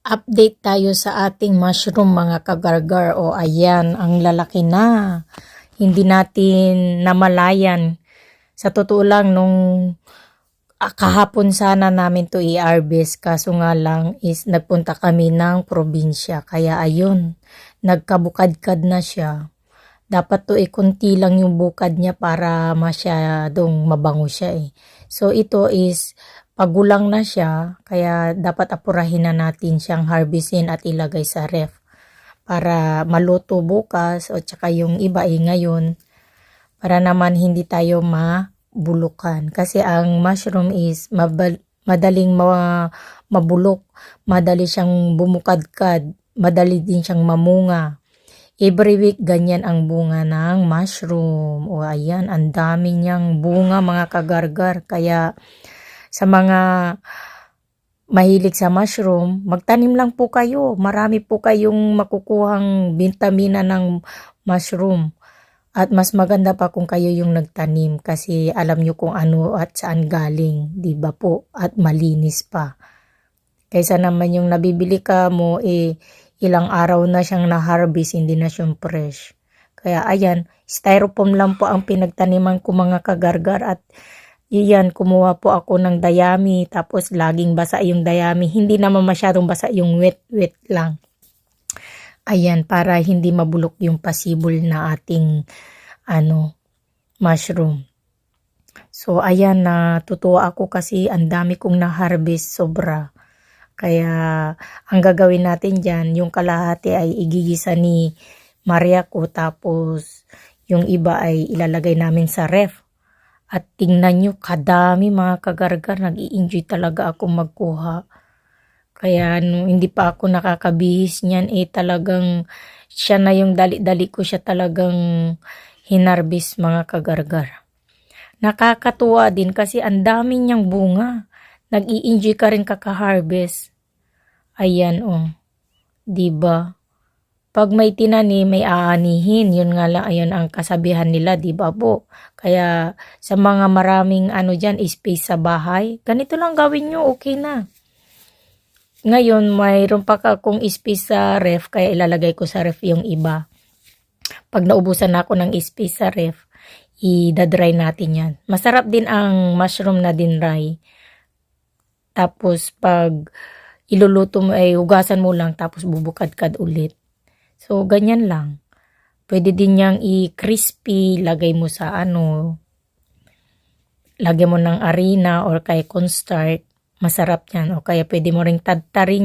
Update tayo sa ating mushroom mga kagargar. O ayan, ang lalaki na. Hindi natin namalayan. Sa totoo lang, nung kahapon sana namin to i-harvest. Kaso nga lang is nagpunta kami ng probinsya. Kaya ayun, nagkabukadkad na siya. Dapat to konti lang yung bukad niya para masyadong mabango siya eh. So ito is pagulang na siya, kaya dapat apurahin na natin siyang harvestin at ilagay sa ref para maluto bukas o tsaka yung iba ay ngayon para naman hindi tayo mabulukan. Kasi ang mushroom is madaling mabulok, madali siyang bumukadkad, madali din siyang mamunga. Every week, ganyan ang bunga ng mushroom. O ayan, ang dami niyang bunga mga kagargar. Kaya sa mga mahilig sa mushroom, magtanim lang po kayo. Marami po kayong makukuhang vitamina ng mushroom. At mas maganda pa kung kayo yung nagtanim kasi alam nyo kung ano at saan galing. Diba po? At malinis pa. Kaysa naman yung nabibili ka mo ilang araw na siyang na-harvest, hindi na siyang fresh. Kaya ayan, styrofoam lang po ang pinagtaniman ko mga kagargar at iyan, kumuha po ako ng dayami tapos laging basa yung dayami. Hindi naman masyadong basa yung wet lang. Ayan, para hindi mabulok yung pasibol na ating mushroom. So ayan, natutuwa ako kasi ang dami kong na-harvest sobra. Kaya ang gagawin natin dyan, yung kalahati ay igigisa ni Maria ko tapos yung iba ay ilalagay namin sa ref. At tingnan nyo, kadami mga kagargar, nag-i-enjoy talaga ako magkuha. Kaya hindi pa ako nakakabihis niyan talagang siya na yung dali-dali ko siya talagang hinarbis mga kagargar. Nakakatuwa din kasi ang dami niyang bunga. Nag-i-enjoy ka rin kaka-harvest. Ayan diba? Pag may tinanim, may aanihin. Yun nga lang, ayan ang kasabihan nila, diba po? Kaya sa mga maraming dyan, space sa bahay, ganito lang gawin nyo, okay na. Ngayon, mayroon pa akong space sa ref, kaya ilalagay ko sa ref yung iba. Pag naubusan ako ng space sa ref, i-dry natin yan. Masarap din ang mushroom na dinray. Tapos pag iluluto mo ay hugasan mo lang tapos bubukad-kad ulit. So ganyan lang. Pwede din yang i-crispy, lagay mo sa lagay mo ng harina or kay cornstarch. Masarap yan. O kaya pwede mo ring tadtarin